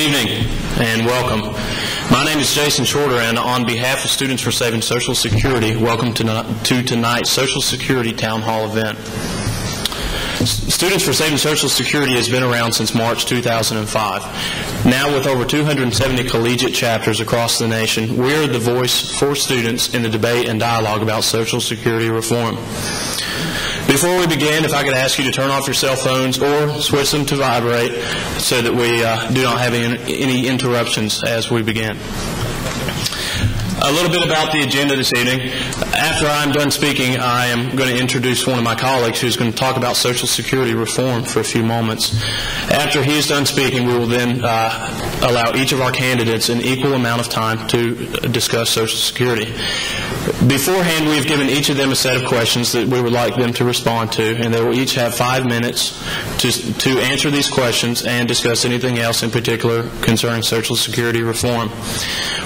evening and welcome. My name is Jason Shorter, and on behalf of Students for Saving Social Security, welcome to tonight's Social Security Town Hall event. Students for Saving Social Security has been around since March 2005. Now, with over 270 collegiate chapters across the nation, we are the voice for students in the debate and dialogue about Social Security reform. Before we begin, if I could ask you to turn off your cell phones or switch them to vibrate so that we do not have any interruptions as we begin. A little bit about the agenda this evening. After I'm done speaking, I am going to introduce one of my colleagues who's going to talk about Social Security reform for a few moments. After he is done speaking, we will then allow each of our candidates an equal amount of time to discuss Social Security. Beforehand, we've given each of them a set of questions that we would like them to respond to, and they will each have 5 minutes to answer these questions and discuss anything else in particular concerning Social Security reform.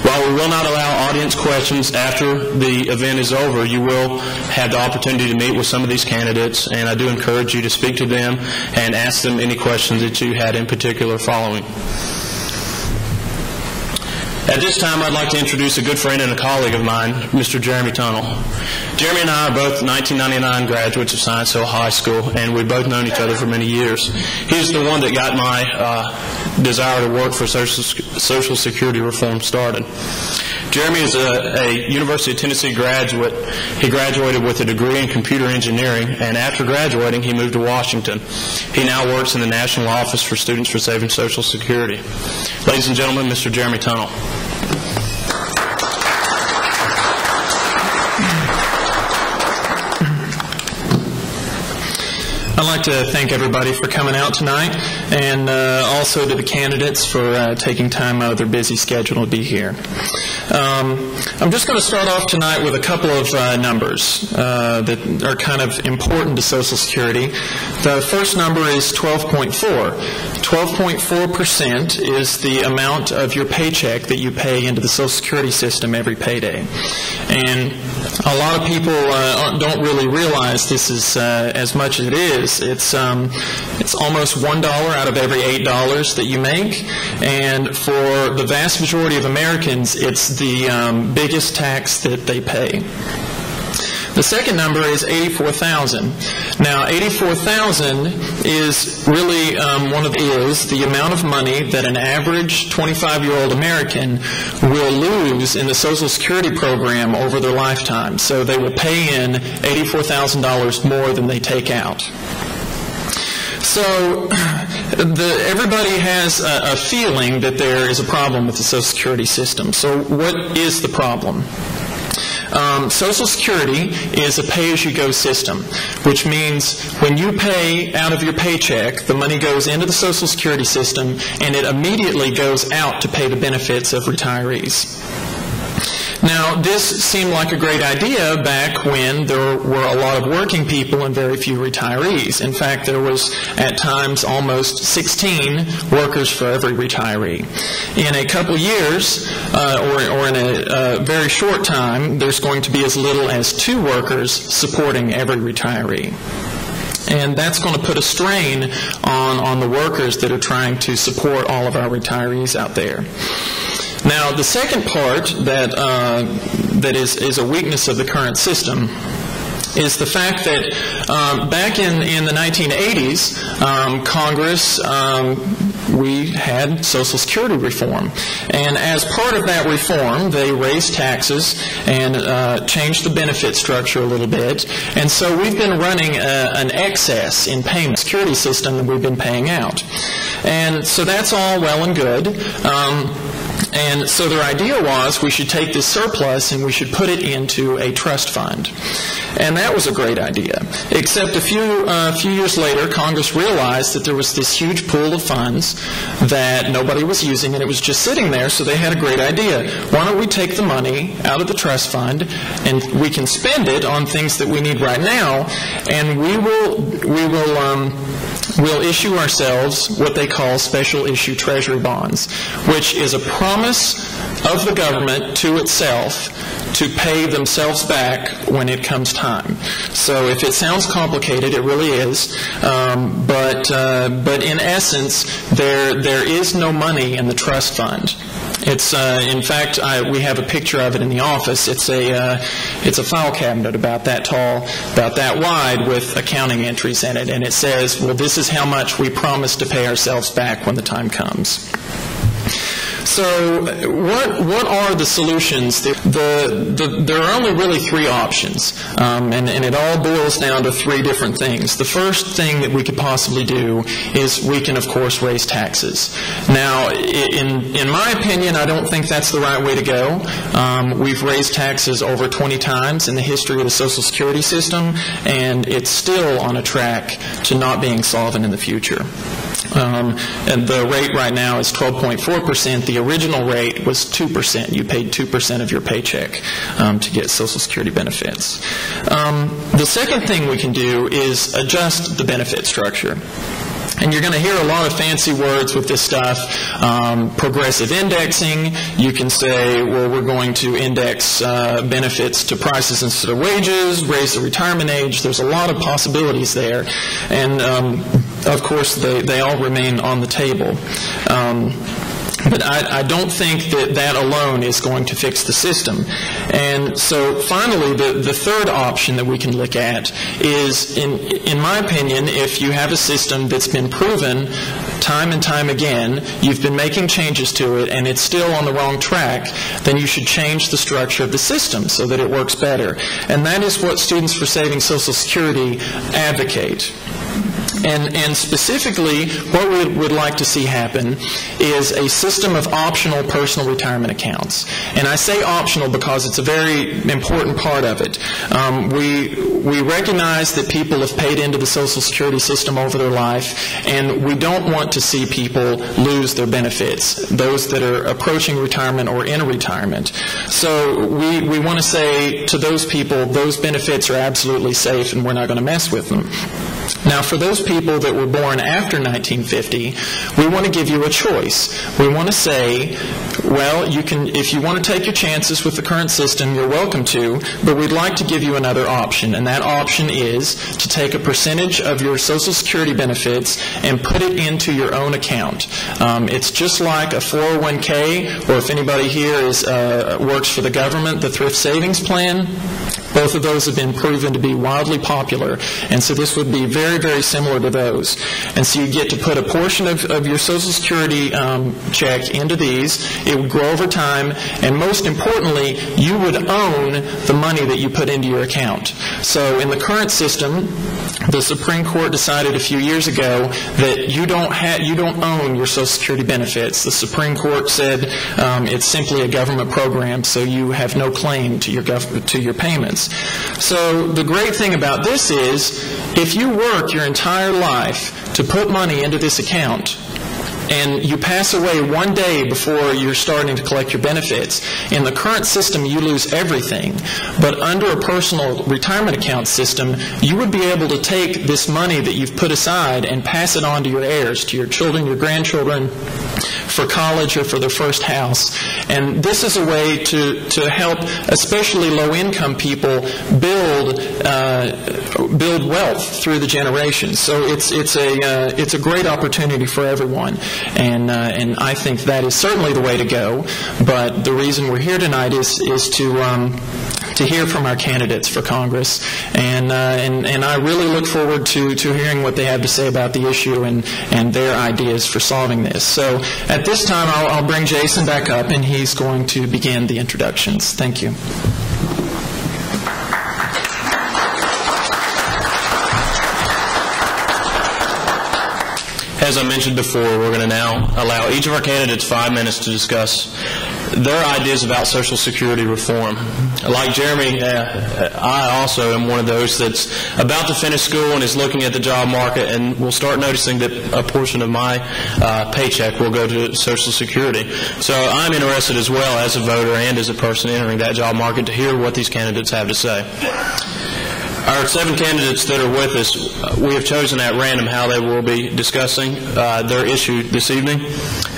While we will not allow audience questions after the event is over, you will have the opportunity to meet with some of these candidates, and I do encourage you to speak to them and ask them any questions that you had in particular following. At this time, I'd like to introduce a good friend and a colleague of mine, Mr. Jeremy Tunnell. Jeremy and I are both 1999 graduates of Science Hill High School, and we've both known each other for many years. He's the one that got my desire to work for Social Security reform started. Jeremy is a University of Tennessee graduate. He graduated with a degree in computer engineering, and after graduating, he moved to Washington. He now works in the National Office for Students for Saving Social Security. Ladies and gentlemen, Mr. Jeremy Tunnell. I'd like to thank everybody for coming out tonight, and also to the candidates for taking time out of their busy schedule to be here. I'm just going to start off tonight with a couple of numbers that are kind of important to Social Security. The first number is 12.4. 12.4% is the amount of your paycheck that you pay into the Social Security system every payday. And a lot of people don't really realize this is as much as it is. It's almost $1 out of every $8 that you make, and for the vast majority of Americans, it's the biggest tax that they pay. The second number is 84,000. Now, 84,000 is really the amount of money that an average 25-year-old American will lose in the Social Security program over their lifetime. So they will pay in $84,000 more than they take out. So everybody has a feeling that there is a problem with the Social Security system. So what is the problem? Social Security is a pay-as-you-go system, which means when you pay out of your paycheck, the money goes into the Social Security system, and it immediately goes out to pay the benefits of retirees. Now, this seemed like a great idea back when there were a lot of working people and very few retirees. In fact, there was at times almost 16 workers for every retiree. In a couple years, or in a very short time, there's going to be as little as 2 workers supporting every retiree. And that's going to put a strain on the workers that are trying to support all of our retirees out there. Now, the second part that is a weakness of the current system is the fact that back in the 1980s, Congress, we had Social Security reform. And as part of that reform, they raised taxes and changed the benefit structure a little bit. And so we've been running an excess in payment security system that we've been paying out. And so that's all well and good. And so their idea was we should take this surplus and we should put it into a trust fund. And that was a great idea. Except a few years later, Congress realized that there was this huge pool of funds that nobody was using, and it was just sitting there, so they had a great idea. Why don't we take the money out of the trust fund, and we can spend it on things that we need right now, and we'll issue ourselves what they call special issue treasury bonds, which is a promise of the government to itself to pay themselves back when it comes time. So if it sounds complicated, it really is. But in essence, there is no money in the trust fund. It's in fact, we have a picture of it in the office. It's a file cabinet about that tall, about that wide, with accounting entries in it, and it says, well, this is how much we promise to pay ourselves back when the time comes. So what are the solutions? There are only really three options, and it all boils down to three different things. The first thing that we could possibly do is we can, of course, raise taxes. Now, in my opinion, I don't think that's the right way to go. We've raised taxes over 20 times in the history of the Social Security system, and it's still on a track to not being solvent in the future. And the rate right now is 12.4%. The original rate was 2%. You paid 2% of your paycheck to get Social Security benefits. The second thing we can do is adjust the benefit structure. And you're going to hear a lot of fancy words with this stuff. Progressive indexing. You can say, well, we're going to index benefits to prices instead of wages, raise the retirement age. There's a lot of possibilities there. And, of course, they all remain on the table. But I don't think that alone is going to fix the system. And so finally, the third option that we can look at is, in my opinion, if you have a system that's been proven time and time again, you've been making changes to it, and it's still on the wrong track, then you should change the structure of the system so that it works better. And that is what Students for Saving Social Security advocate. And specifically, what we would like to see happen is a system of optional personal retirement accounts. And I say optional because it's a very important part of it. We recognize that people have paid into the Social Security system over their life, and we don't want to see people lose their benefits, those that are approaching retirement or in retirement. So we want to say to those people, those benefits are absolutely safe and we're not going to mess with them. Now, for those people that were born after 1950, we want to give you a choice. We want to say, well, you can, if you want to take your chances with the current system, you're welcome to, but we'd like to give you another option, and that option is to take a percentage of your Social Security benefits and put it into your own account. It's just like a 401k, or if anybody here works for the government, the Thrift Savings Plan. Both of those have been proven to be wildly popular, and so this would be very, very similar to those. And so you get to put a portion of your Social Security check into these. It would grow over time, and most importantly, you would own the money that you put into your account. So in the current system, the Supreme Court decided a few years ago that you don't own your Social Security benefits. The Supreme Court said it's simply a government program, so you have no claim to your payments. So the great thing about this is, if you work your entire life to put money into this account, and you pass away one day before you're starting to collect your benefits, in the current system you lose everything. But under a personal retirement account system, you would be able to take this money that you've put aside and pass it on to your heirs, to your children, your grandchildren, for college or for their first house. And this is a way to help especially low-income people build wealth through the generations. So it's a great opportunity for everyone. And I think that is certainly the way to go. But the reason we're here tonight is to hear from our candidates for Congress, and I really look forward to hearing what they have to say about the issue and their ideas for solving this. So at this time, I'll bring Jason back up, and he's going to begin the introductions. Thank you. As I mentioned before, we're going to now allow each of our candidates 5 minutes to discuss their ideas about Social Security reform. Like Jeremy, I also am one of those that's about to finish school and is looking at the job market, and will start noticing that a portion of my paycheck will go to Social Security. So I'm interested as well as a voter and as a person entering that job market to hear what these candidates have to say. Our 7 candidates that are with us, we have chosen at random how they will be discussing their issue this evening.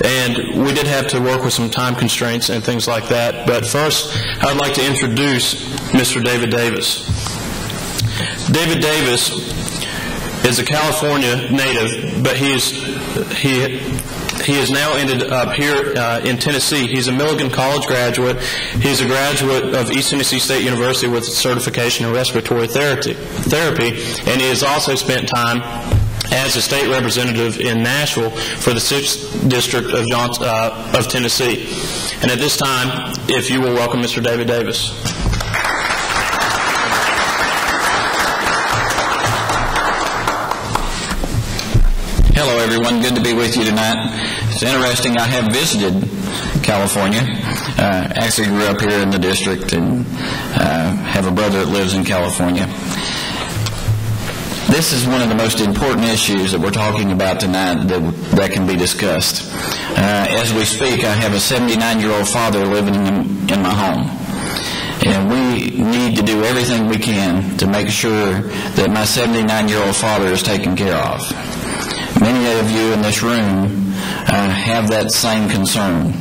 And we did have to work with some time constraints and things like that. But first, I'd like to introduce Mr. David Davis. David Davis is a California native, but he has now ended up here in Tennessee. He's a Milligan College graduate. He's a graduate of East Tennessee State University with a certification in respiratory therapy, and he has also spent time as a state representative in Nashville for the 6th District of Tennessee. And at this time, if you will welcome Mr. David Davis. Hello, everyone. Good to be with you tonight. It's interesting. I have visited California. Actually grew up here in the district and have a brother that lives in California. This is one of the most important issues that we're talking about tonight that can be discussed. As we speak, I have a 79-year-old father living in my home. And we need to do everything we can to make sure that my 79-year-old father is taken care of. Many of you in this room have that same concern.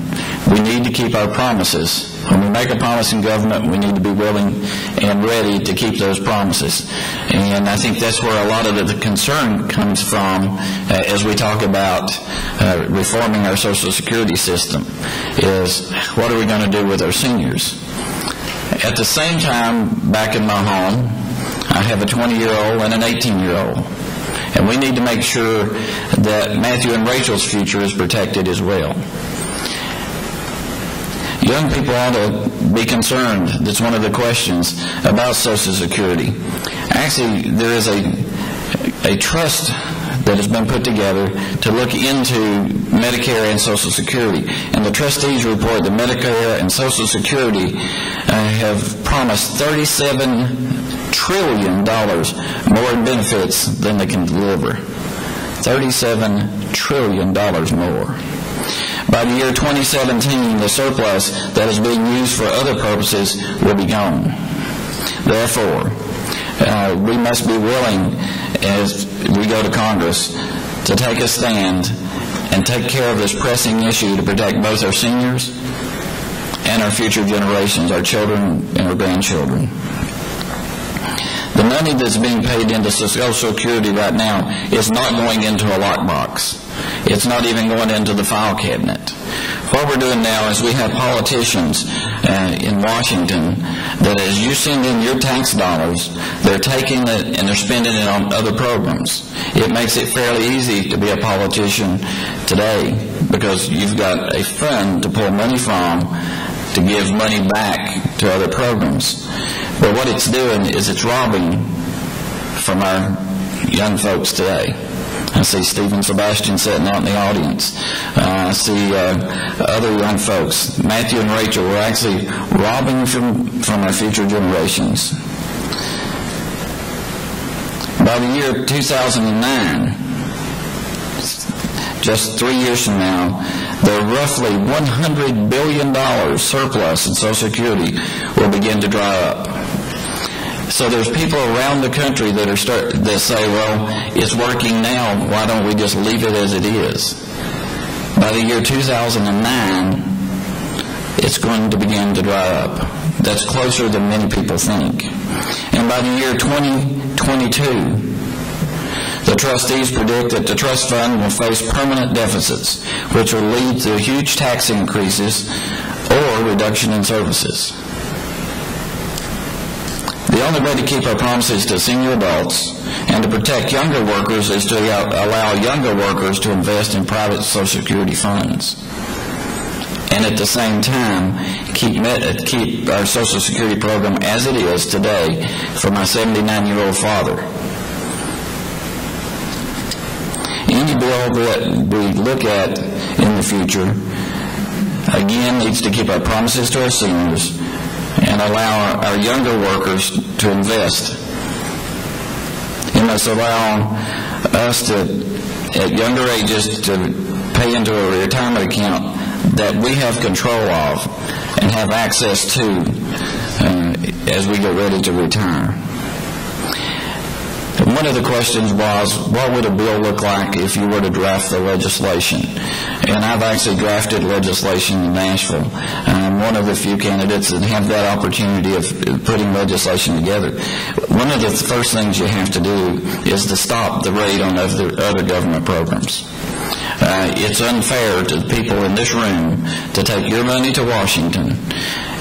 We need to keep our promises. When we make a promise in government, we need to be willing and ready to keep those promises. And I think that's where a lot of the concern comes from as we talk about reforming our Social Security system, is what are we going to do with our seniors? At the same time, back in my home, I have a 20-year-old and an 18-year-old. And we need to make sure that Matthew and Rachel's future is protected as well. Young people ought to be concerned. That's one of the questions about Social Security. Actually, there is a trust that has been put together to look into Medicare and Social Security. And the trustees report that Medicare and Social Security have promised $37 trillion more in benefits than they can deliver. $37 trillion more. By the year 2017, the surplus that is being used for other purposes will be gone. Therefore, we must be willing, as we go to Congress, to take a stand and take care of this pressing issue to protect both our seniors and our future generations, our children and our grandchildren. The money that's being paid into Social Security right now is not going into a lockbox. It's not even going into the file cabinet. What we're doing now is we have politicians in Washington that as you send in your tax dollars, they're taking it and they're spending it on other programs. It makes it fairly easy to be a politician today because you've got a fund to pull money from to give money back to other programs. But what it's doing is it's robbing from our young folks today. I see Stephen Sebastian sitting out in the audience. I see other young folks. Matthew and Rachel were actually robbing from our future generations. By the year 2009, just 3 years from now, the roughly $100 billion surplus in Social Security will begin to dry up. So there's people around the country that say, well, it's working now, why don't we just leave it as it is? By the year 2009, it's going to begin to dry up. That's closer than many people think. And by the year 2022, the trustees predict that the trust fund will face permanent deficits, which will lead to huge tax increases or reduction in services. The only way to keep our promises to senior adults and to protect younger workers is to allow younger workers to invest in private Social Security funds. And at the same time, keep our Social Security program as it is today for my 79-year-old father. Any bill that we look at in the future, again, needs to keep our promises to our seniors and allow our younger workers to invest. It must allow us to, at younger ages, to pay into a retirement account that we have control of and have access to as we get ready to retire. One of the questions was, what would a bill look like if you were to draft the legislation? And I've actually drafted legislation in Nashville. I'm one of the few candidates that have that opportunity of putting legislation together. One of the first things you have to do is to stop the raid on other government programs. It's unfair to the people in this room to take your money to Washington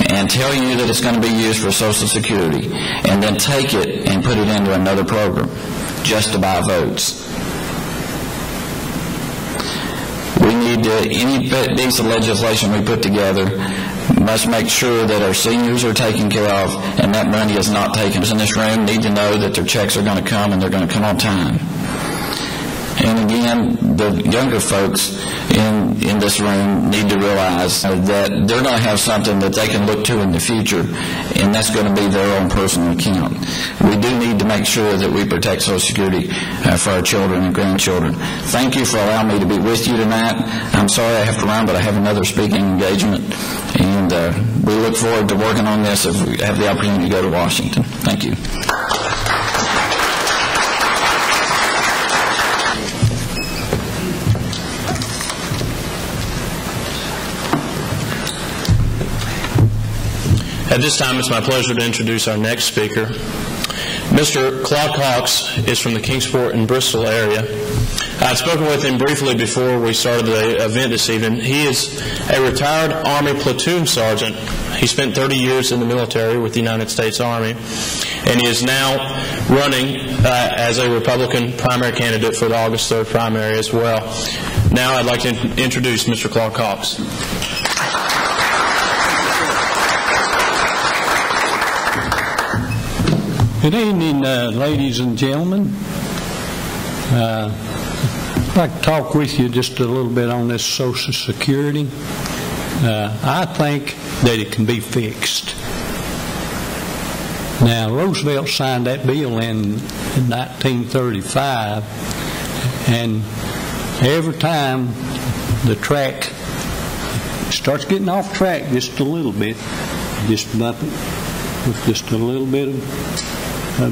and tell you that it's going to be used for Social Security and then take it and put it into another program just to buy votes. We need to, any piece of legislation we put together must make sure that our seniors are taken care of and that money is not taken. Those in this room need to know that their checks are going to come and they're going to come on time. And again, the younger folks in this room need to realize that they're going to have something that they can look to in the future, and that's going to be their own personal account. We do need to make sure that we protect Social Security for our children and grandchildren. Thank you for allowing me to be with you tonight. I'm sorry I have to run, but I have another speaking engagement, and we look forward to working on this if we have the opportunity to go to Washington. Thank you. At this time, it's my pleasure to introduce our next speaker. Mr. Claude Cox is from the Kingsport and Bristol area. I'd spoken with him briefly before we started the event this evening. He is a retired Army platoon sergeant. He spent 30 years in the military with the United States Army, and he is now running as a Republican primary candidate for the August 3rd primary as well. Now I'd like to introduce Mr. Claude Cox. Good evening, ladies and gentlemen. I'd like to talk with you just a little bit on this Social Security. I think that it can be fixed. Now, Roosevelt signed that bill in 1935, and every time the track starts getting off track just a little bit, just bump it with just a little bit of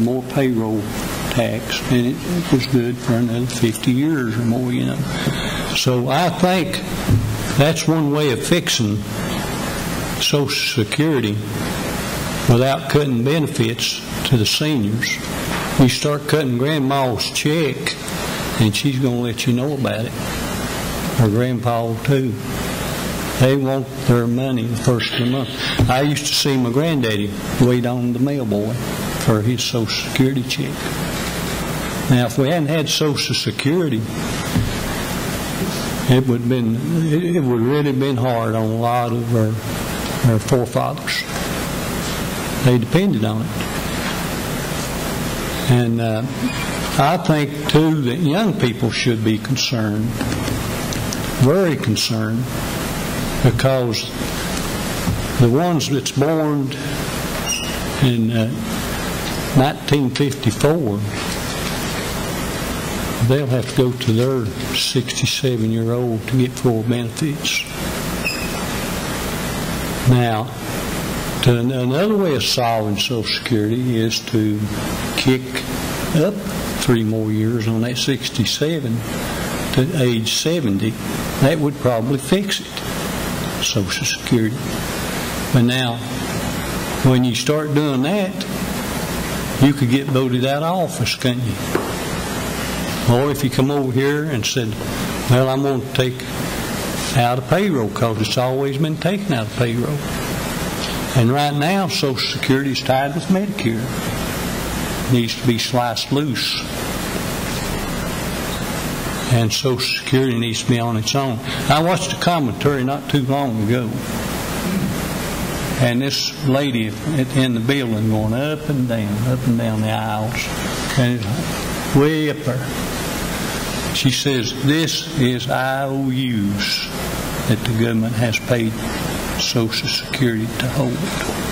more payroll tax, and it was good for another 50 years or more, you know. So I think that's one way of fixing Social Security without cutting benefits to the seniors. You start cutting Grandma's check, and she's going to let you know about it, or Grandpa too. They want their money the first of the month. I used to see my granddaddy wait on the mailboy for his Social Security check. Now, if we hadn't had Social Security, it would really been hard on a lot of our forefathers. They depended on it. And I think, too, that young people should be concerned, very concerned, because the ones that's born in 1954, they'll have to go to their 67-year-old to get full benefits. Now, another way of solving Social Security is to kick up 3 more years on that 67 to age 70. That would probably fix it, Social Security. But now, when you start doing that, you could get voted out of office, couldn't you? Or if you come over here and said, well, I'm going to take out of payroll because it's always been taken out of payroll. And right now, Social Security is tied with Medicare. It needs to be sliced loose. And Social Security needs to be on its own. I watched a commentary not too long ago, and this lady in the building going up and down the aisles, and it's way up there. She says, this is IOUs that the government has paid Social Security to hold.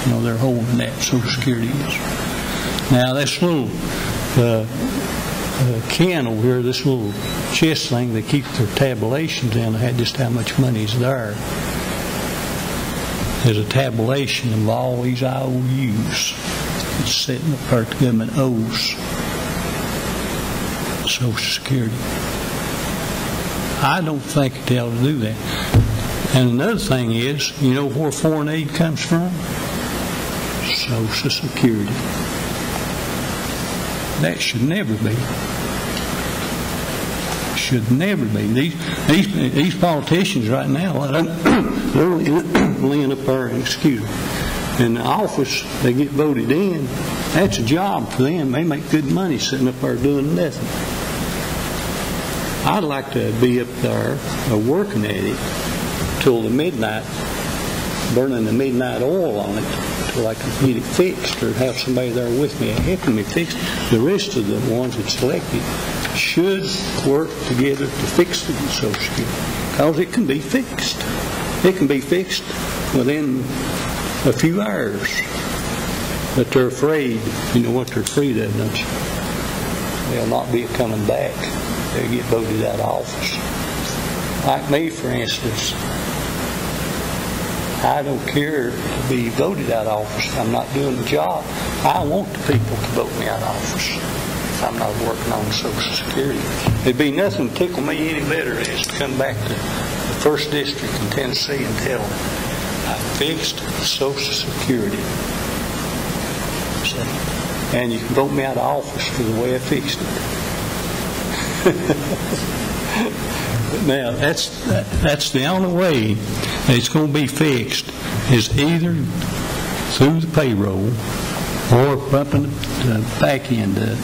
You know, they're holding that, Social Security is. Now, this little can over here, this little chest thing, they keep their tabulations in. They had just how much money is there. There's a tabulation of all these IOUs that's sitting up there the government owes. Social Security. I don't think they ought to do that. And another thing is, you know where foreign aid comes from? Social Security. That should never be. Should never be. These politicians right now, they're laying up there, excuse me, in the office, they get voted in. That's a job for them. They make good money sitting up there doing nothing. I'd like to be up there working at it till the midnight, burning the midnight oil on it till I can get it fixed, or have somebody there with me helping me fix it. The rest of the ones that's elected should work together to fix the Social Security, because it can be fixed. It can be fixed within a few hours. But they're afraid. You know what they're afraid of, don't you? They'll not be coming back. They'll get voted out of office. Like me, for instance, I don't care to be voted out of office if I'm not doing the job. I want the people to vote me out of office if I'm not working on Social Security. There'd be nothing to tickle me any better than to come back to the 1st District in Tennessee and tell them I fixed Social Security. And you can vote me out of office for the way I fixed it. Now, that's the only way it's going to be fixed, is either through the payroll or pumping the back end of it.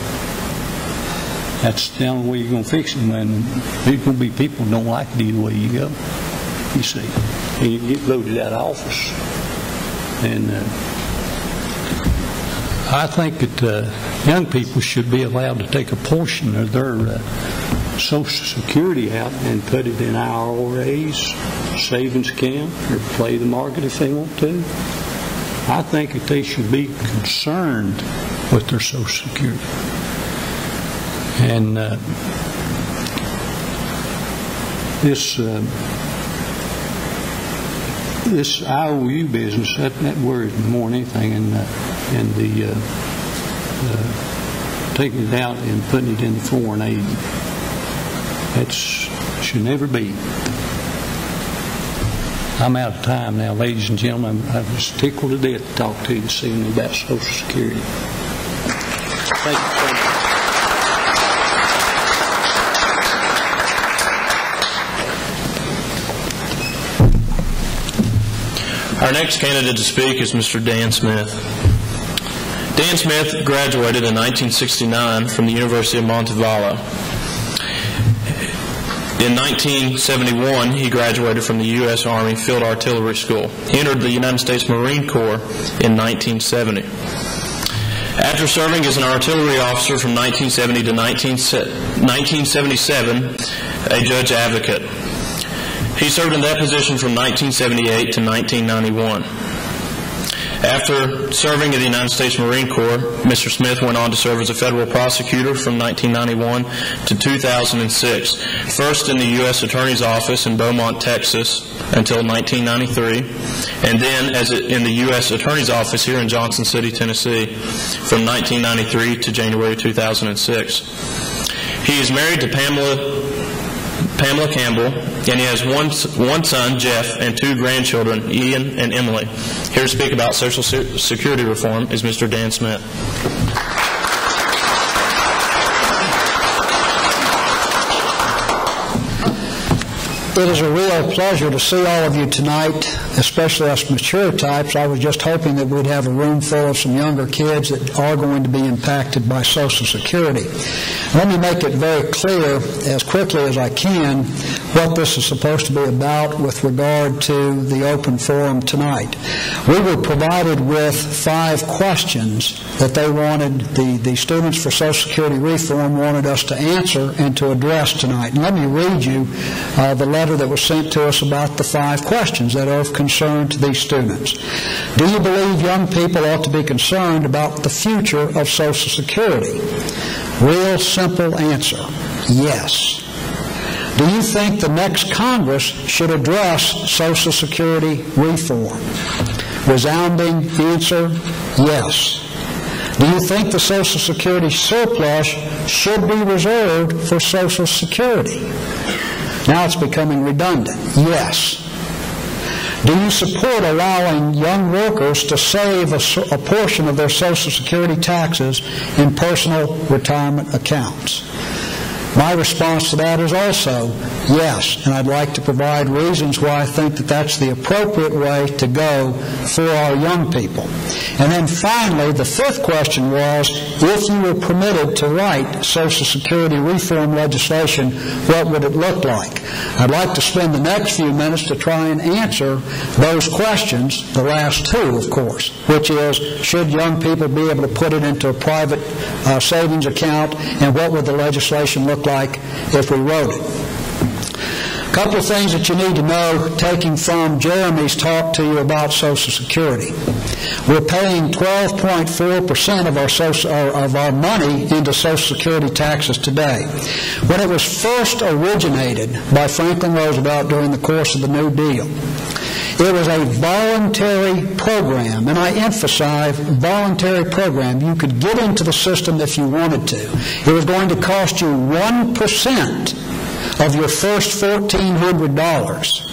That's the only way you're going to fix it. And there's going to be people who don't like it either way you go, you see. And you get voted out of office. And I think that young people should be allowed to take a portion of their Social Security out and put it in IRAs, savings account, or play the market if they want to. I think that they should be concerned with their Social Security. And this IOU business, that worries me more than anything, and the taking it out and putting it in the foreign aid. That should never be. I'm out of time now, ladies and gentlemen. I was tickled to death to talk to you this evening about Social Security. Thank you so much. Our next candidate to speak is Mr. Dan Smith. Dan Smith graduated in 1969 from the University of Montevallo. In 1971, he graduated from the U.S. Army Field Artillery School. He entered the United States Marine Corps in 1970. After serving as an artillery officer from 1970 to 1977, a judge advocate. He served in that position from 1978 to 1991. After serving in the United States Marine Corps, Mr. Smith went on to serve as a federal prosecutor from 1991 to 2006, first in the U.S. Attorney's Office in Beaumont, Texas, until 1993, and then in the U.S. Attorney's Office here in Johnson City, Tennessee, from 1993 to January 2006. He is married to Pamela Campbell, and he has one son, Jeff, and 2 grandchildren, Ian and Emily. Here to speak about Social Security reform is Mr. Dan Smith. It is a real pleasure to see all of you tonight, especially us mature types. I was just hoping that we'd have a room full of some younger kids that are going to be impacted by Social Security. Let me make it very clear, as quickly as I can, what this is supposed to be about with regard to the open forum tonight. We were provided with 5 questions that they wanted, the Students for Social Security Reform wanted us to answer and to address tonight. And let me read you the letter that was sent to us about the 5 questions that are of concern to these students. Do you believe young people ought to be concerned about the future of Social Security? Real simple answer, yes. Do you think the next Congress should address Social Security reform? Resounding answer, yes. Do you think the Social Security surplus should be reserved for Social Security? Now it's becoming redundant. Yes. Do you support allowing young workers to save a portion of their Social Security taxes in personal retirement accounts? My response to that is also yes, and I'd like to provide reasons why I think that that's the appropriate way to go for our young people. And then finally, the fifth question was, if you were permitted to write Social Security reform legislation, what would it look like? I'd like to spend the next few minutes to try and answer those questions, the last two, of course, which is, should young people be able to put it into a private savings account, and what would the legislation look like if we wrote it? A couple of things that you need to know, taking from Jeremy's talk to you about Social Security. We're paying 12.4% of our money into Social Security taxes today. When it was first originated by Franklin Roosevelt during the course of the New Deal, it was a voluntary program, and I emphasize voluntary program. You could get into the system if you wanted to. It was going to cost you 1% of your first $1,400.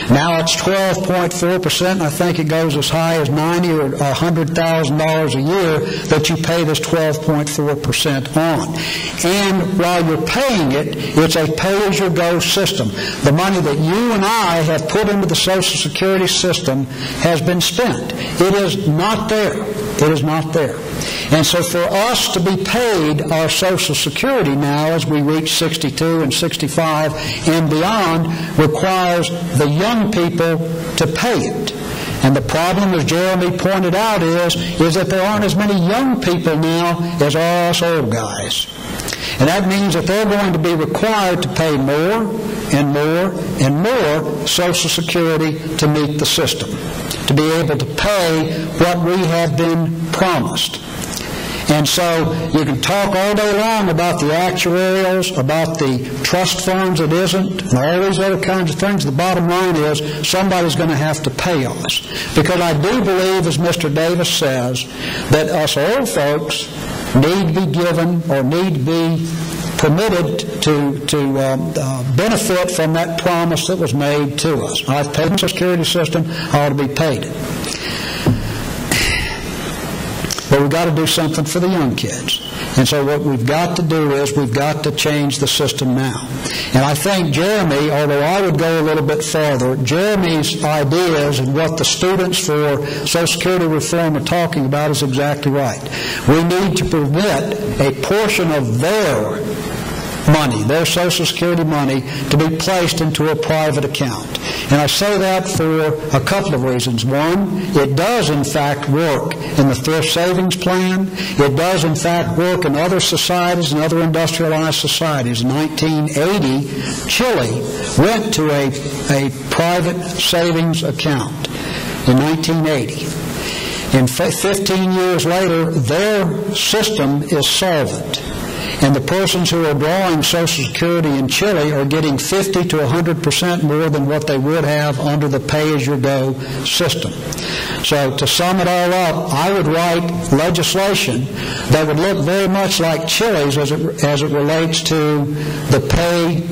Now it's 12.4%, and I think it goes as high as $90,000 or $100,000 a year that you pay this 12.4% on. And while you're paying it, it's a pay-as-you-go system. The money that you and I have put into the Social Security system has been spent. It is not there. It is not there. And so for us to be paid our Social Security now as we reach 62 and 65 and beyond requires the young people to pay it. And the problem, as Jeremy pointed out, is that there aren't as many young people now as are us old guys. And that means that they're going to be required to pay more and more and more Social Security to meet the system, to be able to pay what we have been promised. And so you can talk all day long about the actuarials, about the trust funds that isn't, and all these other kinds of things. The bottom line is somebody's going to have to pay us. Because I do believe, as Mr. Davis says, that us old folks need to be given or need to be permitted to benefit from that promise that was made to us. I've paid the Social Security system, I ought to be paid it. But we've got to do something for the young kids. And so what we've got to do is we've got to change the system now. And I think Jeremy, although I would go a little bit farther, Jeremy's ideas and what the students for Social Security reform are talking about is exactly right. We need to permit a portion of their money, their Social Security money, to be placed into a private account. And I say that for a couple of reasons. One, it does in fact work in the thrift savings plan. It does in fact work in other societies and other industrialized societies. In 1980, Chile went to a private savings account in 1980. And 15 years later, their system is solvent. And the persons who are drawing Social Security in Chile are getting 50 to 100% more than what they would have under the pay-as-you-go system. So to sum it all up, I would write legislation that would look very much like Chile's as it relates to the pay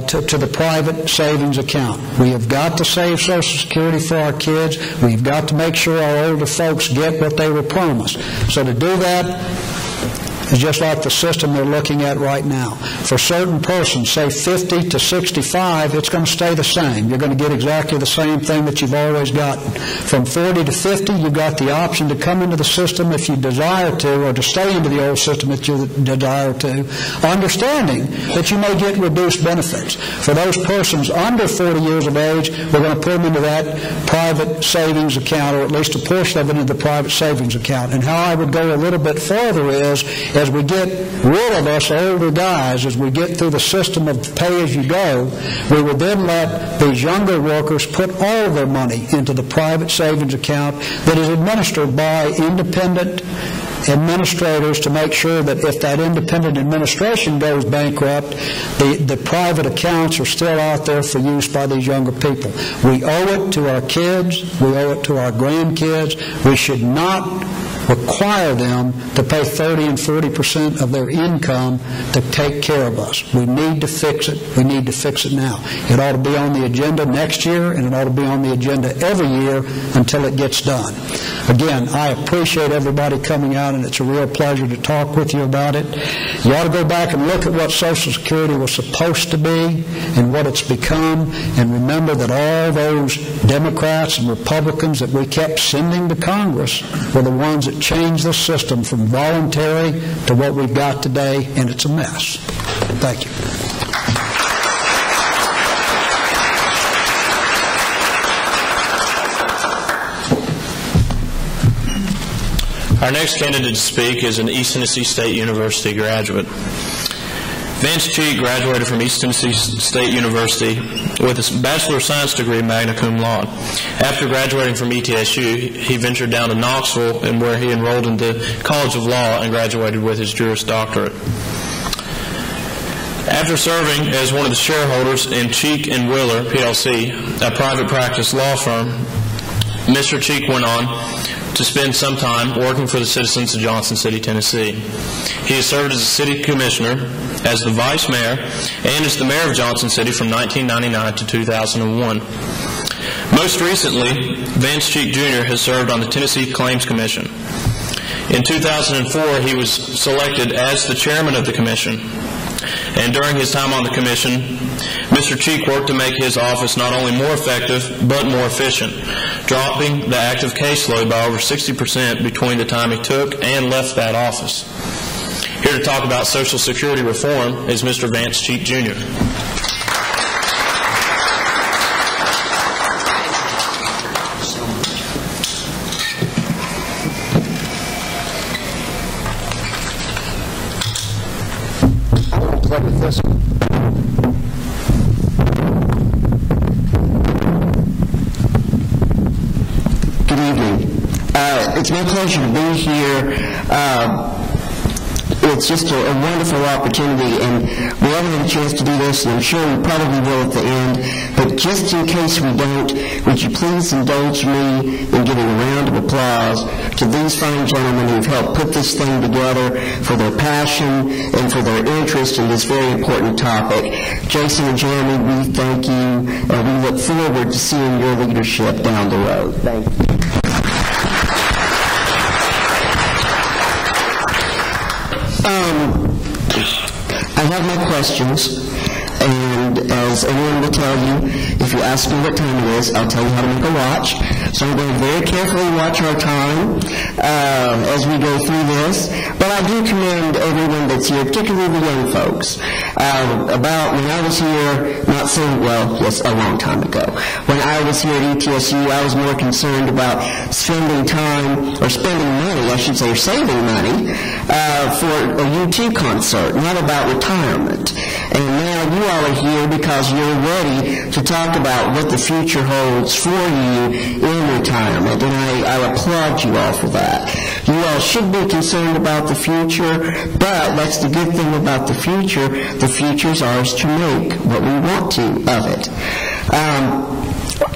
to the private savings account. We have got to save Social Security for our kids. We've got to make sure our older folks get what they were promised. So to do that, is just like the system they're looking at right now. For certain persons, say 50 to 65, it's going to stay the same. You're going to get exactly the same thing that you've always gotten. From 40 to 50, you've got the option to come into the system if you desire to, or to stay into the old system if you desire to, understanding that you may get reduced benefits. For those persons under 40 years of age, we're going to put them into that private savings account, or at least a portion of it into the private savings account. And how I would go a little bit further is, as we get rid of us older guys, as we get through the system of pay-as-you-go, we would then let these younger workers put all of their money into the private savings account that is administered by independent administrators to make sure that if that independent administration goes bankrupt, the private accounts are still out there for use by these younger people. We owe it to our kids. We owe it to our grandkids. We should not require them to pay 30 and 40% of their income to take care of us. We need to fix it. We need to fix it now. It ought to be on the agenda next year, and it ought to be on the agenda every year until it gets done. Again, I appreciate everybody coming out, and it's a real pleasure to talk with you about it. You ought to go back and look at what Social Security was supposed to be and what it's become, and remember that all those Democrats and Republicans that we kept sending to Congress were the ones that changed the system from voluntary to what we've got today, and it's a mess. Thank you. Our next candidate to speak is an East Tennessee State University graduate. Vance Cheek graduated from East Tennessee State University with a Bachelor of Science degree, magna cum laude. After graduating from ETSU, he ventured down to Knoxville, and where he enrolled in the College of Law and graduated with his Juris Doctorate. After serving as one of the shareholders in Cheek & Wheeler, PLC, a private practice law firm, Mr. Cheek went on to spend some time working for the citizens of Johnson City, Tennessee. He has served as a city commissioner, as the vice mayor, and as the mayor of Johnson City from 1999 to 2001. Most recently, Vance Cheek Jr. has served on the Tennessee Claims Commission. In 2004, he was selected as the chairman of the commission. And during his time on the commission, Mr. Cheek worked to make his office not only more effective, but more efficient, dropping the active caseload by over 60% between the time he took and left that office. Here to talk about Social Security reform is Mr. Vance Cheek, Jr. With this one. Good evening. It's my pleasure to be here. It's just a wonderful opportunity, and we haven't had a chance to do this, and I'm sure we probably will at the end. But just in case we don't, would you please indulge me in giving a round of applause to these fine gentlemen who've helped put this thing together, for their passion and for their interest in this very important topic. Jason and Jeremy, we thank you, and we look forward to seeing your leadership down the road. Thank you. I have my questions, and as anyone will tell you, if you ask me what time it is, I'll tell you how to make a watch. So I'm going to very carefully watch our time as we go through this. But I do commend everyone that's here, particularly the young folks. About when I was here, not so, well, yes, a long time ago. When I was here at ETSU, I was more concerned about spending time, or spending money, I should say, or saving money for a UT concert, not about retirement. And now you all are here because you're ready to talk about what the future holds for you in retirement, and I applaud you all for that. You all should be concerned about the future, but that's the good thing about the future. The future's ours to make what we want to of it.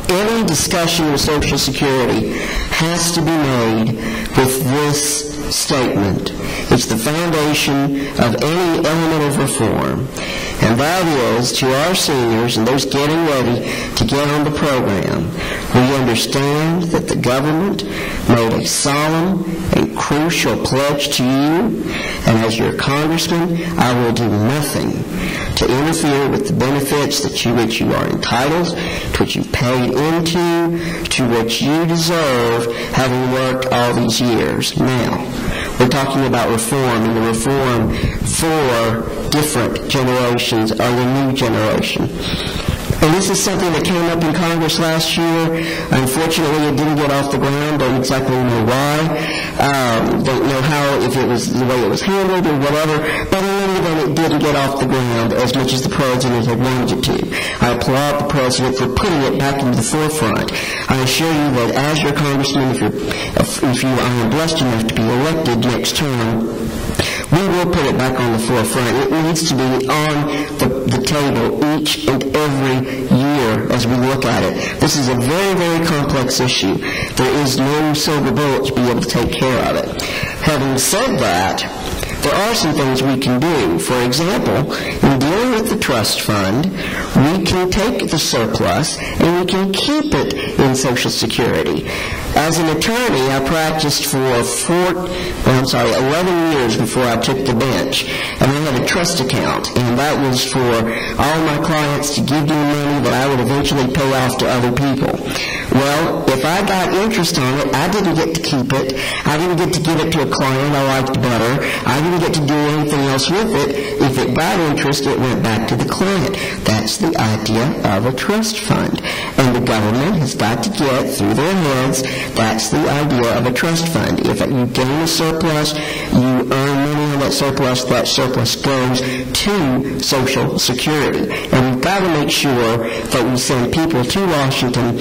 Any discussion of Social Security has to be made with this statement. It's the foundation of any element of reform, and that is, to our seniors and those getting ready to get on the program, we understand that the government made a solemn and crucial pledge to you, and as your congressman, I will do nothing to interfere with the benefits to which you are entitled, to which you paid into, to which you deserve, having worked all these years. Now, we're talking about reform, and the reform for different generations or the new generation. And this is something that came up in Congress last year. Unfortunately, it didn't get off the ground. Don't exactly know why. Don't know how, if it was the way it was handled or whatever. But in any than it didn't get off the ground as much as the President had wanted it to. I applaud the President for putting it back into the forefront. I assure you that as your Congressman, if you are blessed enough to be elected next term, we will put it back on the forefront. It needs to be on the table each and every year as we look at it. This is a very, very complex issue. There is no silver bullet to be able to take care of it. Having said that, there are some things we can do. For example, in dealing with the trust fund, we can take the surplus and we can keep it in Social Security. As an attorney, I practiced for 11 years before I took the bench, and I had a trust account, and that was for all my clients to give me money that I would eventually pay off to other people. Well, if I got interest on it, I didn't get to keep it. I didn't get to give it to a client I liked better. I didn't get to do anything else with it. If it got interest, it went back to the client. That's the idea of a trust fund. And the government has got to get through their heads, that's the idea of a trust fund. If you gain a surplus, you earn money on that surplus goes to Social Security. And we've got to make sure that we send people to Washington,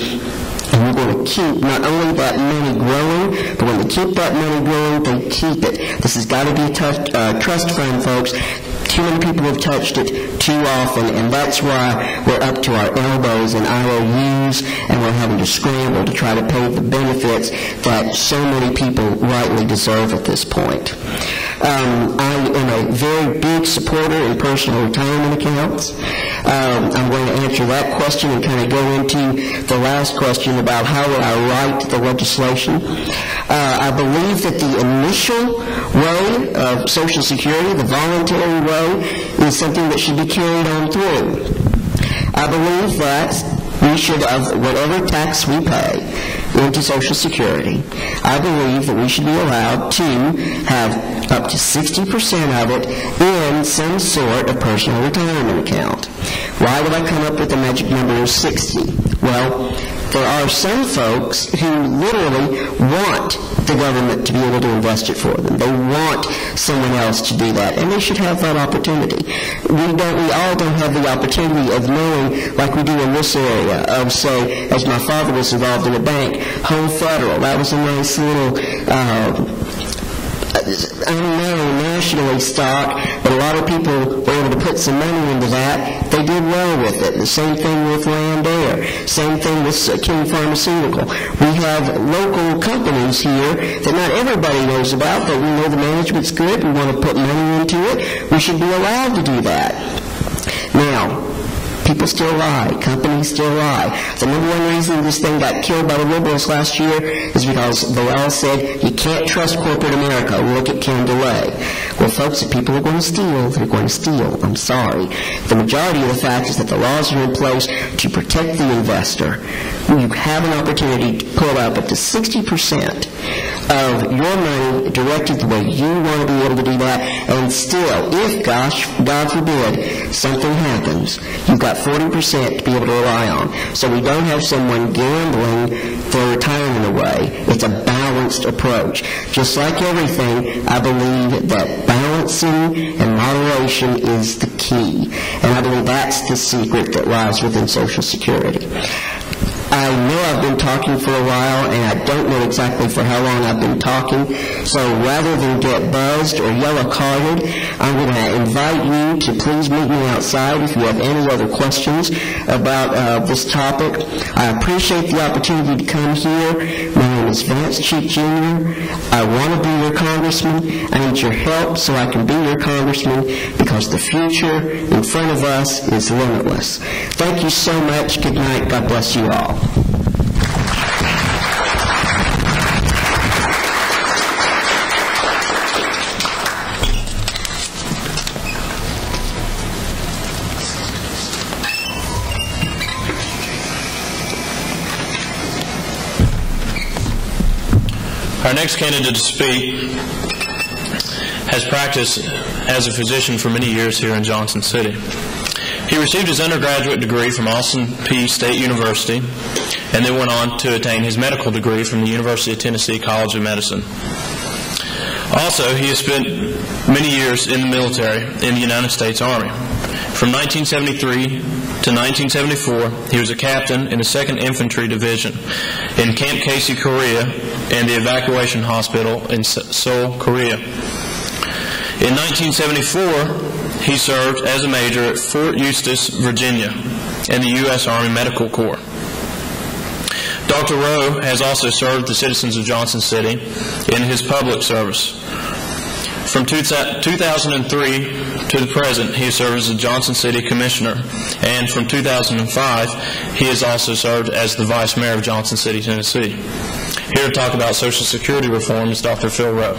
and we're going to keep not only that money growing, but when they keep that money growing, they keep it. This has got to be a trust fund, folks. Too many people have touched it too often, and that's why we're up to our elbows in IOUs, and we're having to scramble to try to pay the benefits that so many people rightly deserve at this point. I am a very big supporter in personal retirement accounts. I'm going to answer that question and kind of go into the last question about how would I write the legislation. I believe that the initial way of Social Security, the voluntary way, is something that should be carried on through. I believe that we should, of whatever tax we pay into Social Security, I believe that we should be allowed to have up to 60% of it in some sort of personal retirement account. Why would I come up with the magic number of 60? Well, there are some folks who literally want the government to be able to invest it for them. They want someone else to do that, and they should have that opportunity. We all don't have the opportunity of knowing, like we do in this area, of, say, as my father was involved in a bank, Home Federal. That was a nice little unknown nationally stock, but a lot of people were able to put some money into that. They did well with it. The same thing with Land Air. Same thing with King Pharmaceutical. We have local companies here that not everybody knows about, but we know the management's good. We want to put money into it. We should be allowed to do that. Now, people still lie. Companies still lie. The number one reason this thing got killed by the liberals last year is because the law said you can't trust corporate America. Look at Ken DeLay. Well, folks, if people are going to steal, they're going to steal. I'm sorry. The majority of the fact is that the laws are in place to protect the investor. You have an opportunity to pull up to 60% of your money directed the way you want to be able to do that, and still, if, gosh, God forbid, something happens, you've got 40% to be able to rely on. So we don't have someone gambling their retirement away. It's a balanced approach. Just like everything, I believe that balancing and moderation is the key. And I believe that's the secret that lies within Social Security. I know I've been talking for a while, and I don't know exactly for how long I've been talking, so rather than get buzzed or yellow-carded, I'm going to invite you to please meet me outside if you have any other questions about this topic. I appreciate the opportunity to come here. My name is Vance Cheek Jr. I want to be your congressman. I need your help so I can be your congressman, because the future in front of us is limitless. Thank you so much. Good night. God bless you all. Our next candidate to speak has practiced as a physician for many years here in Johnson City. He received his undergraduate degree from Austin Peay State University and then went on to attain his medical degree from the University of Tennessee College of Medicine. Also, he has spent many years in the military in the United States Army. From 1973 to 1974, he was a captain in the 2nd Infantry Division in Camp Casey, Korea, and the evacuation hospital in Seoul, Korea. In 1974, he served as a major at Fort Eustis, Virginia, in the U.S. Army Medical Corps. Dr. Rowe has also served the citizens of Johnson City in his public service. From 2003 to the present, he has served as a Johnson City Commissioner, and from 2005, he has also served as the Vice Mayor of Johnson City, Tennessee. Here to talk about Social Security reform is Dr. Phil Rowe.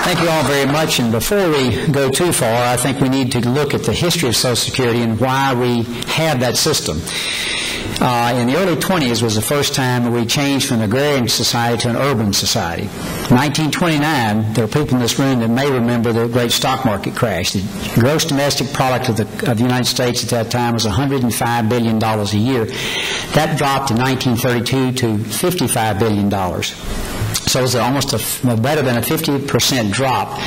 Thank you all very much, and before we go too far, I think we need to look at the history of Social Security and why we have that system. In the early 20s was the first time that we changed from an agrarian society to an urban society. In 1929, there are people in this room that may remember the great stock market crash. The gross domestic product of the United States at that time was $105 billion a year. That dropped in 1932 to $55 billion. So it was almost better than a 50% drop.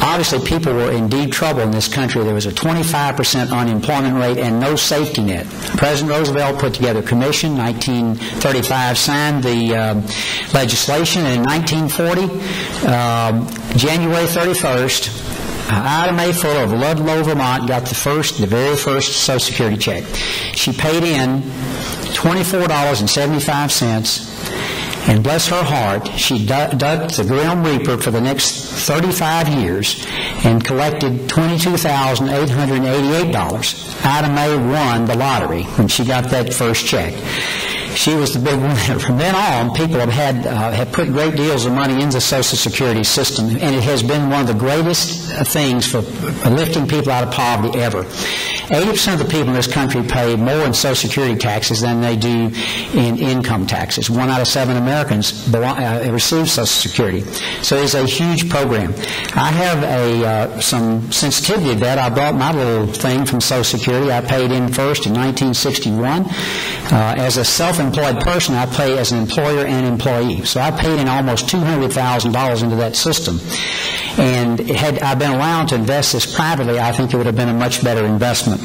Obviously, people were in deep trouble in this country. There was a 25% unemployment rate and no safety net. President Roosevelt put together a commission. 1935 signed the legislation. And in 1940, January 31st, Ida Mae Fuller of Ludlow, Vermont, got the very first Social Security check. She paid in $24.75. And bless her heart, she dug the Grim Reaper for the next 35 years and collected $22,888. Ida Mae won the lottery when she got that first check. She was the big winner. From then on, people have put great deals of money into the Social Security system, and it has been one of the greatest things for lifting people out of poverty ever. 80% of the people in this country pay more in Social Security taxes than they do in income taxes. 1 out of 7 Americans receive Social Security. So it's a huge program. I have some sensitivity to that. I brought my little thing from Social Security. I paid in first in 1961. As a self-employed person, I pay as an employer and employee. So I paid in almost $200,000 into that system. And had I been allowed to invest this privately, I think it would have been a much better investment.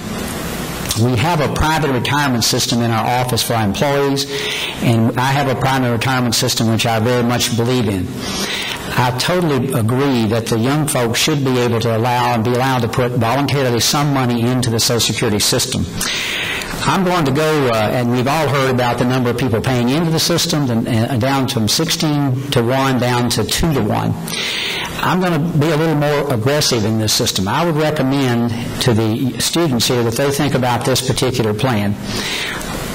We have a private retirement system in our office for our employees, and I have a private retirement system which I very much believe in. I totally agree that the young folks should be able to be allowed to put voluntarily some money into the Social Security system. I'm going to go, and we've all heard about the number of people paying into the system, down from 16 to 1 down to 2 to 1. I'm going to be a little more aggressive in this system. I would recommend to the students here that they think about this particular plan.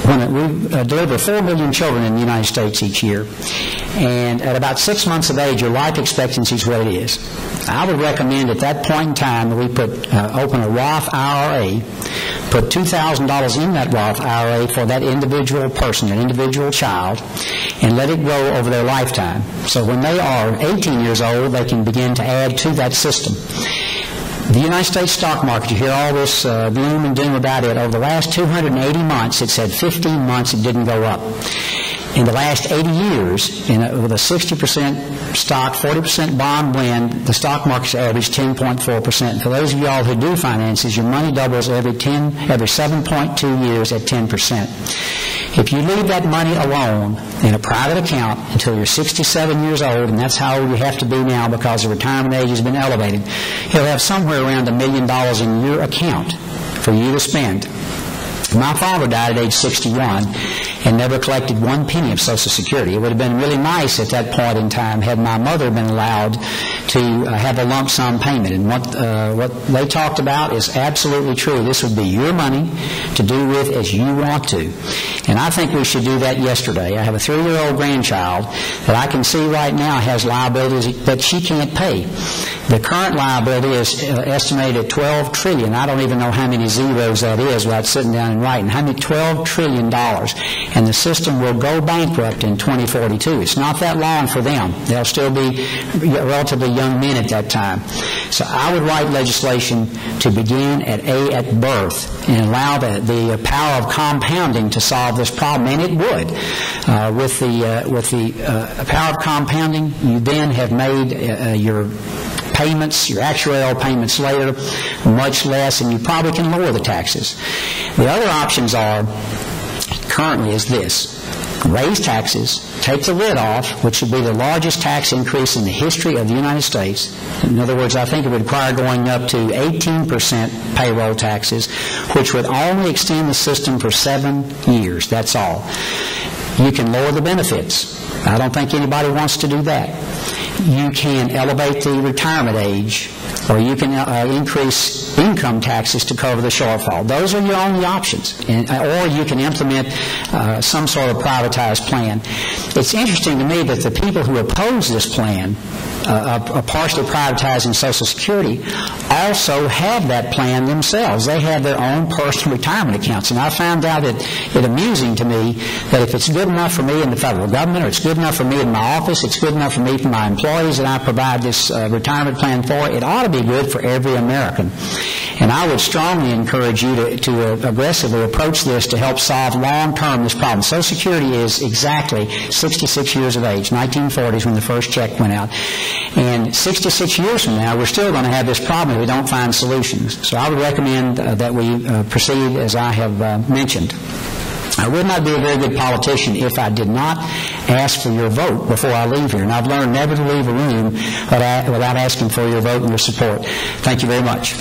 When we deliver 4 million children in the United States each year, and at about 6 months of age, your life expectancy is what it is. I would recommend at that point in time that we open a Roth IRA, put $2,000 in that Roth IRA for that individual person, an individual child, and let it grow over their lifetime. So when they are 18 years old, they can begin to add to that system. The United States stock market, you hear all this gloom and doom about it. Over the last 280 months, it's had 15 months it didn't go up. In the last 80 years, with a 60% stock, 40% bond blend, the stock market's averaged 10.4%. For those of y'all who do finances, your money doubles every 7.2 years at 10%. If you leave that money alone in a private account until you're 67 years old, and that's how old you have to be now because the retirement age has been elevated, you'll have somewhere around $1 million in your account for you to spend. My father died at age 61 and never collected 1 penny of Social Security. It would have been really nice at that point in time had my mother been allowed to have a lump sum payment. And what they talked about is absolutely true. This would be your money to do with as you want to. And I think we should do that yesterday. I have a 3-year-old grandchild that I can see right now has liabilities that she can't pay. The current liability is estimated at $12 trillion. I don't even know how many zeros that is without sitting down and and writing. How many? $12 trillion. And the system will go bankrupt in 2042. It's not that long for them. They'll still be relatively young men at that time. So I would write legislation to begin at birth and allow the power of compounding to solve this problem, and it would. With the power of compounding, you then have made your payments, your actuarial payments later, much less, and you probably can lower the taxes. The other options are, currently, is this. Raise taxes, take the lid off, which would be the largest tax increase in the history of the United States. In other words, I think it would require going up to 18% payroll taxes, which would only extend the system for 7 years. That's all. You can lower the benefits. I don't think anybody wants to do that. You can elevate the retirement age, or you can increase income taxes to cover the shortfall. Those are your only options. Or you can implement some sort of privatized plan. It's interesting to me that the people who oppose this plan of partially privatizing Social Security also have that plan themselves. They have their own personal retirement accounts. And I found out it amusing to me that if it's good enough for me in the federal government, or it's good enough for me in my office, it's good enough for me, for my employees that I provide this retirement plan for, it ought to be good for every American. And I would strongly encourage you to aggressively approach this to help solve long-term this problem. Social Security is exactly 66 years of age, 1940s when the first check went out. And 66 years from now, we're still going to have this problem if we don't find solutions. So I would recommend that we proceed as I have mentioned. I would not be a very good politician if I did not ask for your vote before I leave here. And I've learned never to leave a room without asking for your vote and your support. Thank you very much.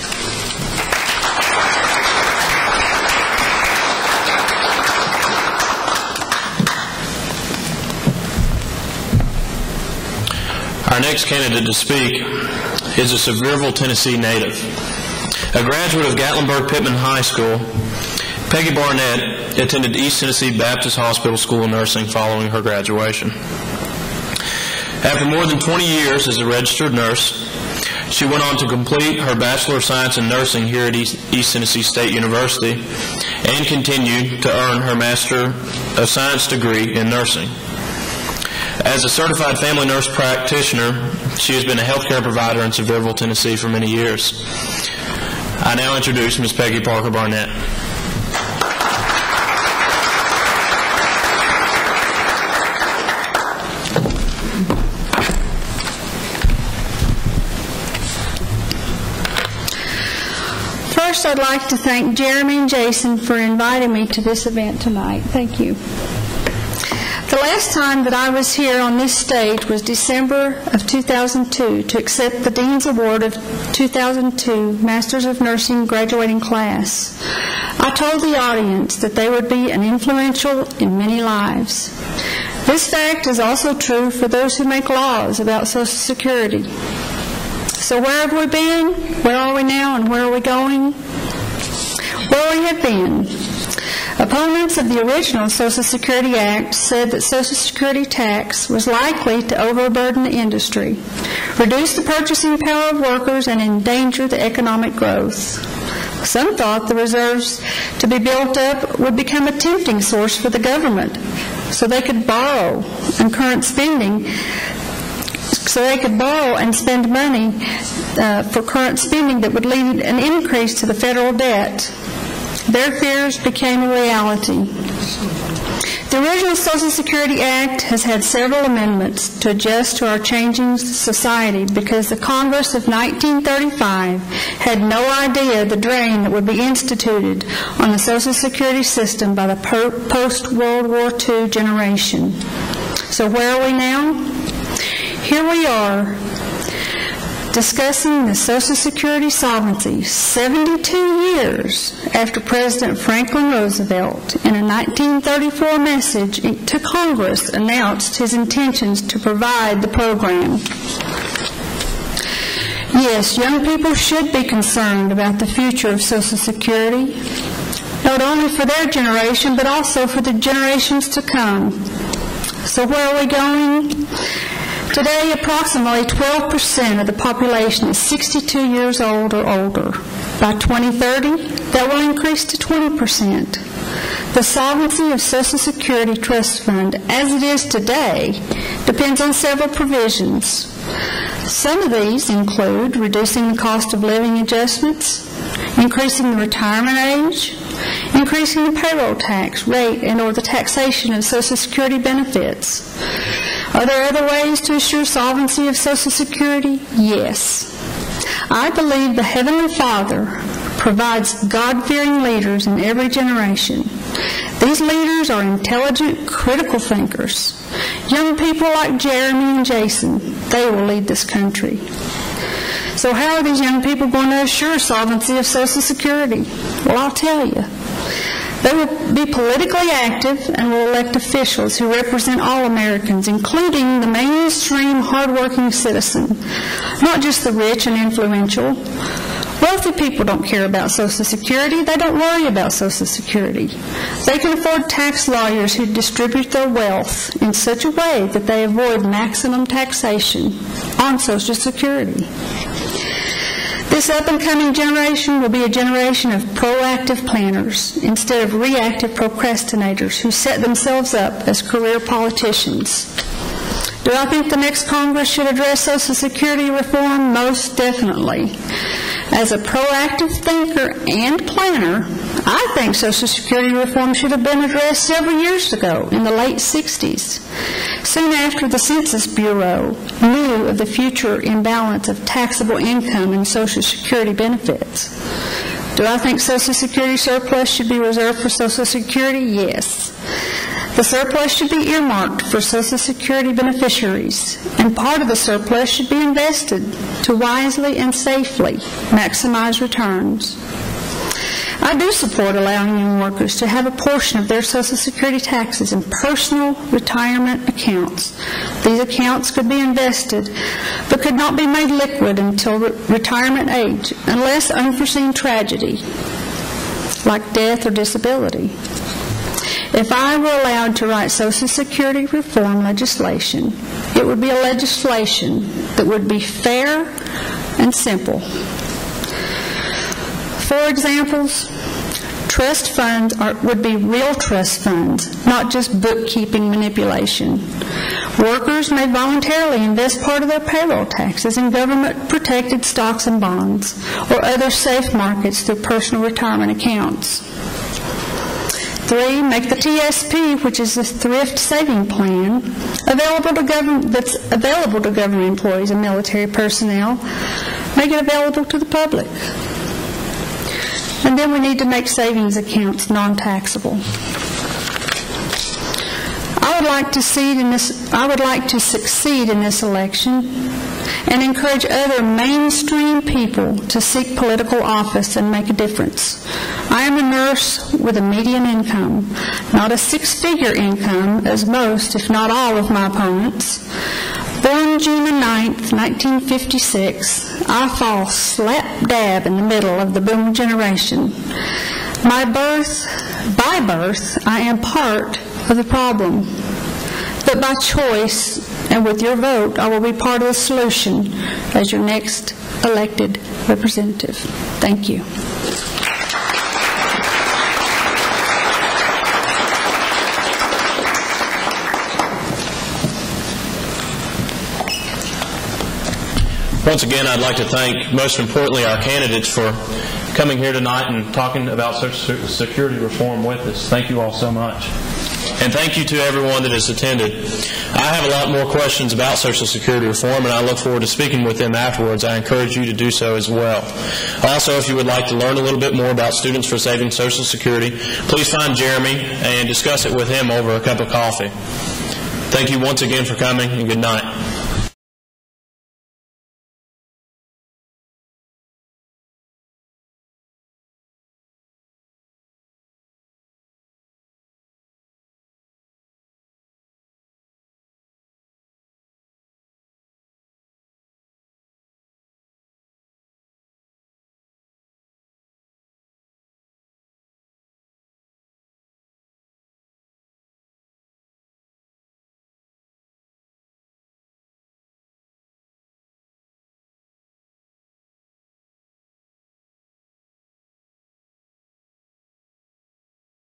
Our next candidate to speak is a Sevierville, Tennessee native. A graduate of Gatlinburg-Pittman High School, Peggy Barnett attended East Tennessee Baptist Hospital School of Nursing following her graduation. After more than 20 years as a registered nurse, she went on to complete her Bachelor of Science in Nursing here at East Tennessee State University and continued to earn her Master of Science degree in nursing. As a certified family nurse practitioner, she has been a healthcare provider in Sevierville, Tennessee for many years. I now introduce Ms. Peggy Parker Barnett. First, I'd like to thank Jeremy and Jason for inviting me to this event tonight. Thank you. The last time that I was here on this stage was December of 2002 to accept the Dean's Award of 2002 Masters of Nursing graduating class. I told the audience that they would be an influential in many lives. This fact is also true for those who make laws about Social Security. So where have we been? Where are we now? And where are we going? Where we have been. Opponents of the original Social Security Act said that Social Security tax was likely to overburden the industry, reduce the purchasing power of workers, and endanger the economic growth. Some thought the reserves to be built up would become a tempting source for the government, so they could borrow and spend money for current spending that would lead an increase to the federal debt. Their fears became a reality. The original Social Security Act has had several amendments to adjust to our changing society because the Congress of 1935 had no idea the drain that would be instituted on the Social Security system by the post-World War II generation. So where are we now? Here we are, discussing the Social Security solvency 72 years after President Franklin Roosevelt, in a 1934 message to Congress, announced his intentions to provide the program. Yes, young people should be concerned about the future of Social Security, not only for their generation, but also for the generations to come. So where are we going? Today, approximately 12% of the population is 62 years old or older. By 2030, that will increase to 20%. The solvency of Social Security Trust Fund, as it is today, depends on several provisions. Some of these include reducing the cost of living adjustments, increasing the retirement age, increasing the payroll tax rate and or the taxation of Social Security benefits. Are there other ways to assure solvency of Social Security? Yes. I believe the Heavenly Father provides God-fearing leaders in every generation. These leaders are intelligent, critical thinkers. Young people like Jeremy and Jason, they will lead this country. So how are these young people going to assure solvency of Social Security? Well, I'll tell you. They will be politically active and will elect officials who represent all Americans, including the mainstream, hardworking citizen, not just the rich and influential. Wealthy people don't care about Social Security. They don't worry about Social Security. They can afford tax lawyers who distribute their wealth in such a way that they avoid maximum taxation on Social Security. This up-and-coming generation will be a generation of proactive planners instead of reactive procrastinators who set themselves up as career politicians. Do I think the next Congress should address Social Security reform? Most definitely. As a proactive thinker and planner, I think Social Security reform should have been addressed several years ago, in the late 60s, soon after the Census Bureau knew of the future imbalance of taxable income and Social Security benefits. Do I think Social Security surplus should be reserved for Social Security? Yes. The surplus should be earmarked for Social Security beneficiaries, and part of the surplus should be invested to wisely and safely maximize returns. I do support allowing young workers to have a portion of their Social Security taxes in personal retirement accounts. These accounts could be invested, but could not be made liquid until retirement age, unless unforeseen tragedy, like death or disability. If I were allowed to write Social Security reform legislation, it would be a legislation that would be fair and simple. For examples, trust funds would be real trust funds, not just bookkeeping manipulation. Workers may voluntarily invest part of their payroll taxes in government-protected stocks and bonds or other safe markets through personal retirement accounts. 3, make the TSP, which is the Thrift Saving Plan, that's available to government employees and military personnel, make it available to the public. And then we need to make savings accounts non-taxable. I would like to succeed in this election and encourage other mainstream people to seek political office and make a difference. I am a nurse with a median income, not a 6-figure income as most, if not all, of my opponents. Born June 9th, 1956, I fall slap dab in the middle of the boomer generation. By birth, I am part of the problem. But by choice, and with your vote, I will be part of the solution as your next elected representative. Thank you. Once again, I'd like to thank, most importantly, our candidates for coming here tonight and talking about Social Security reform with us. Thank you all so much. And thank you to everyone that has attended. I have a lot more questions about Social Security reform, and I look forward to speaking with them afterwards. I encourage you to do so as well. Also, if you would like to learn a little bit more about Students for Saving Social Security, please find Jeremy and discuss it with him over a cup of coffee. Thank you once again for coming, and good night.